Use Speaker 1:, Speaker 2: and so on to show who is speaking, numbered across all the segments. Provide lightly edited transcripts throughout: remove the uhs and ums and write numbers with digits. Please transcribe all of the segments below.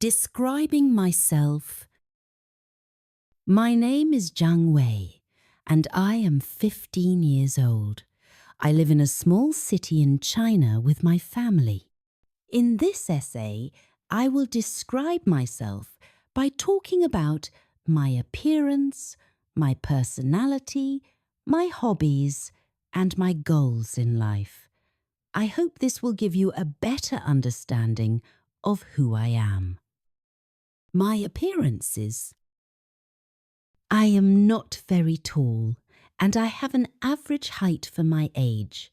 Speaker 1: Describing myself. My name is Zhang Wei, and I am 15 years old. I live in a small city in China with my family. In this essay, I will describe myself by talking about my appearance, my personality, my hobbies, and my goals in life. I hope this will give you a better understanding of who I am. My appearances. I am not very tall, and I have an average height for my age.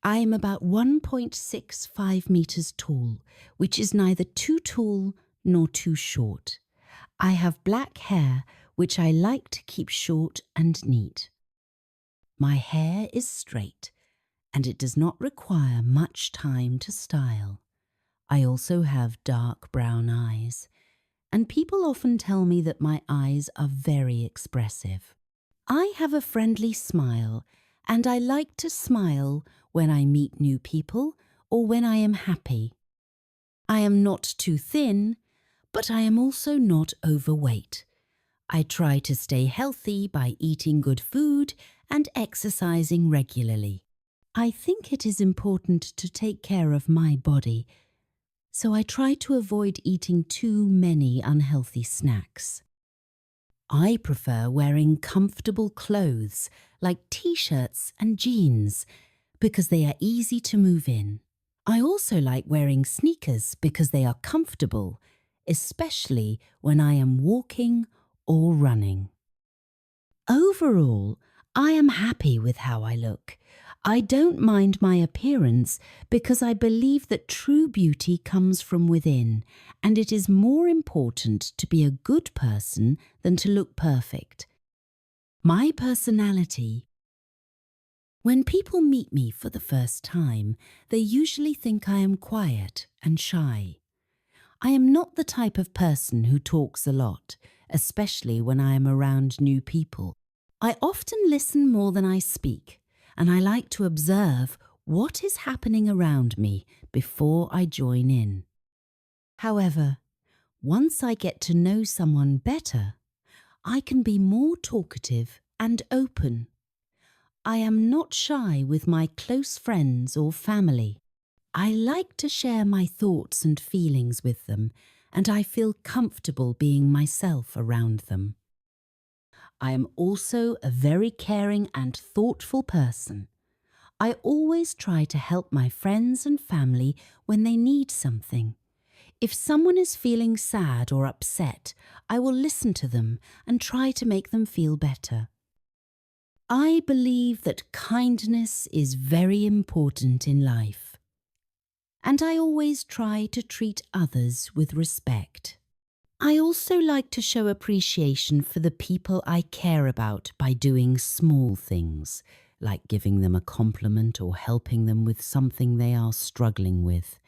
Speaker 1: I am about 1.65 meters tall, which is neither too tall nor too short. I have black hair, which I like to keep short and neat. My hair is straight, and it does not require much time to style. I also have dark brown eyes, and people often tell me that my eyes are very expressive. I have a friendly smile, and I like to smile when I meet new people or when I am happy. I am not too thin, but I am also not overweight. I try to stay healthy by eating good food and exercising regularly. I think it is important to take care of my body, so I try to avoid eating too many unhealthy snacks. I prefer wearing comfortable clothes like t-shirts and jeans because they are easy to move in. I also like wearing sneakers because they are comfortable, especially when I am walking or running. Overall, I am happy with how I look. I don't mind my appearance because I believe that true beauty comes from within, and it is more important to be a good person than to look perfect. My personality. When people meet me for the first time, they usually think I am quiet and shy. I am not the type of person who talks a lot, especially when I am around new people. I often listen more than I speak, and I like to observe what is happening around me before I join in. However, once I get to know someone better, I can be more talkative and open. I am not shy with my close friends or family. I like to share my thoughts and feelings with them, and I feel comfortable being myself around them. I am also a very caring and thoughtful person. I always try to help my friends and family when they need something. If someone is feeling sad or upset, I will listen to them and try to make them feel better. I believe that kindness is very important in life, and I always try to treat others with respect. I also like to show appreciation for the people I care about by doing small things, like giving them a compliment or helping them with something they are struggling with.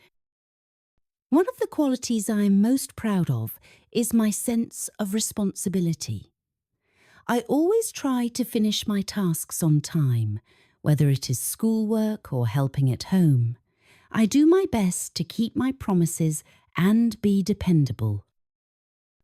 Speaker 1: One of the qualities I am most proud of is my sense of responsibility. I always try to finish my tasks on time, whether it is schoolwork or helping at home. I do my best to keep my promises and be dependable.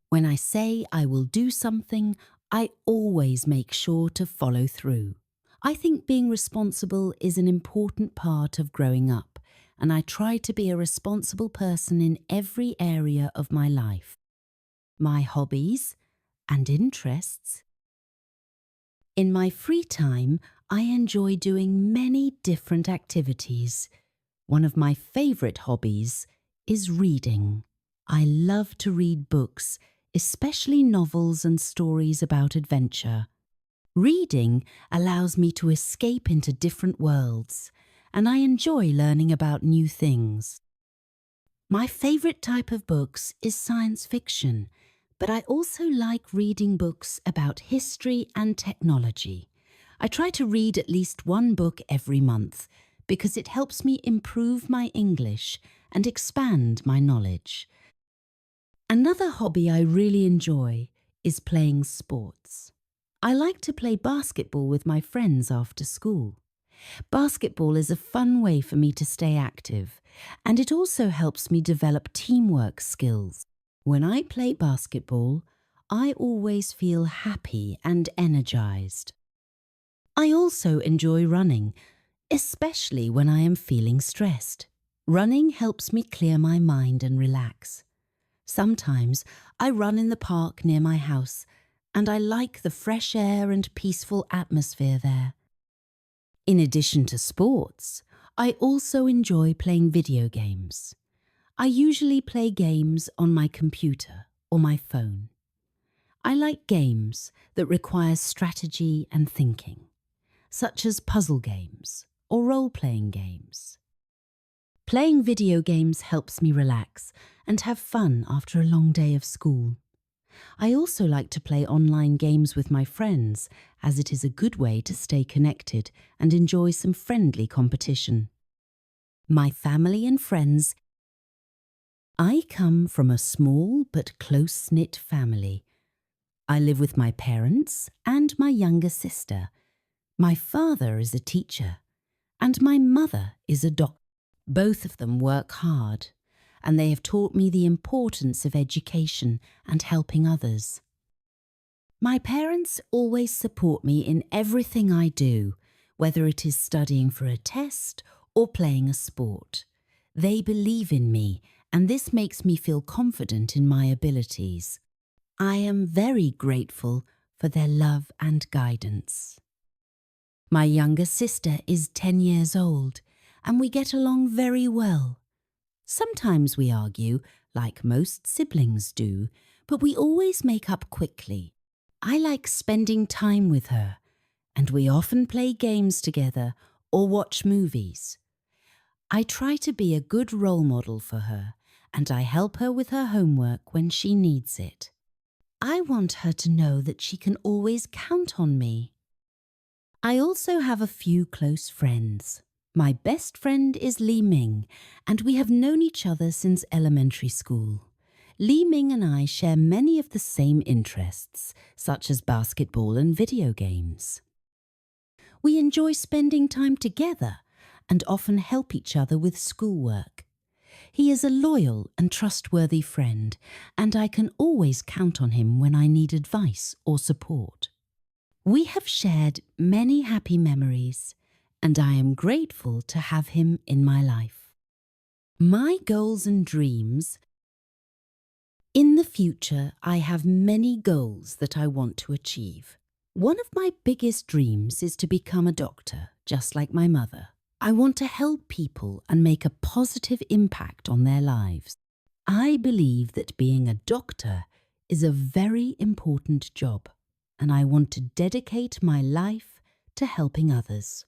Speaker 1: When I say I will do something, I always make sure to follow through. I think being responsible is an important part of growing up, and I try to be a responsible person in every area of my life. My hobbies and interests. In my free time, I enjoy doing many different activities. One of my favourite hobbies is reading. I love to read books, especially novels and stories about adventure. Reading allows me to escape into different worlds, and I enjoy learning about new things. My favourite type of books is science fiction, but I also like reading books about history and technology. I try to read at least one book every month because it helps me improve my English and expand my knowledge. Another hobby I really enjoy is playing sports. I like to play basketball with my friends after school. Basketball is a fun way for me to stay active, and it also helps me develop teamwork skills. When I play basketball, I always feel happy and energized. I also enjoy running, especially when I am feeling stressed. Running helps me clear my mind and relax. Sometimes I run in the park near my house, and I like the fresh air and peaceful atmosphere there. In addition to sports, I also enjoy playing video games. I usually play games on my computer or my phone. I like games that require strategy and thinking, such as puzzle games or role-playing games. Playing video games helps me relax and have fun after a long day of school. I also like to play online games with my friends, as it is a good way to stay connected and enjoy some friendly competition. My family and friends. I come from a small but close-knit family. I live with my parents and my younger sister. My father is a teacher, and my mother is a doctor. Both of them work hard, and they have taught me the importance of education and helping others. My parents always support me in everything I do, whether it is studying for a test or playing a sport. They believe in me, and this makes me feel confident in my abilities. I am very grateful for their love and guidance. My younger sister is 10 years old, and we get along very well. Sometimes we argue, like most siblings do, but we always make up quickly. I like spending time with her, and we often play games together or watch movies. I try to be a good role model for her, and I help her with her homework when she needs it. I want her to know that she can always count on me. I also have a few close friends. My best friend is Li Ming, and we have known each other since elementary school. Li Ming and I share many of the same interests, such as basketball and video games. We enjoy spending time together and often help each other with schoolwork. He is a loyal and trustworthy friend, and I can always count on him when I need advice or support. We have shared many happy memories, and I am grateful to have him in my life. My goals and dreams. In the future, I have many goals that I want to achieve. One of my biggest dreams is to become a doctor, just like my mother. I want to help people and make a positive impact on their lives. I believe that being a doctor is a very important job, and I want to dedicate my life to helping others.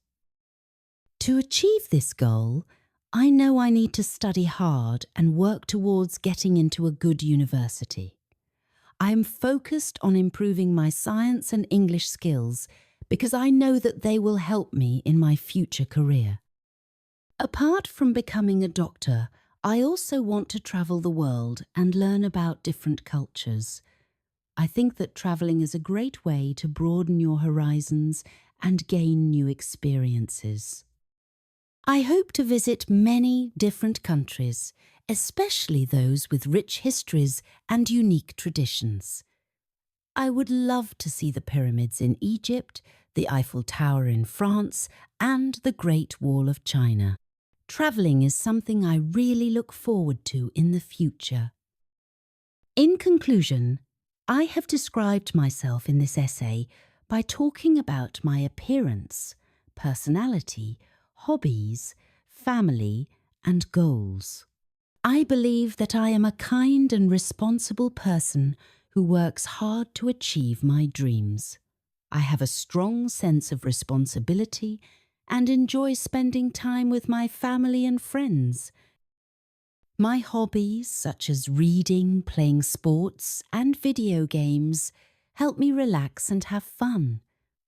Speaker 1: To achieve this goal, I know I need to study hard and work towards getting into a good university. I am focused on improving my science and English skills because I know that they will help me in my future career. Apart from becoming a doctor, I also want to travel the world and learn about different cultures. I think that traveling is a great way to broaden your horizons and gain new experiences. I hope to visit many different countries, especially those with rich histories and unique traditions. I would love to see the pyramids in Egypt, the Eiffel Tower in France, and the Great Wall of China. Traveling is something I really look forward to in the future. In conclusion, I have described myself in this essay by talking about my appearance, personality, hobbies, family, and goals. I believe that I am a kind and responsible person who works hard to achieve my dreams. I have a strong sense of responsibility and enjoy spending time with my family and friends. My hobbies, such as reading, playing sports, and video games, help me relax and have fun.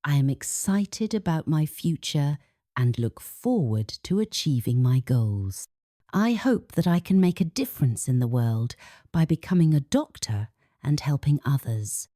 Speaker 1: I am excited about my future and look forward to achieving my goals. I hope that I can make a difference in the world by becoming a doctor and helping others.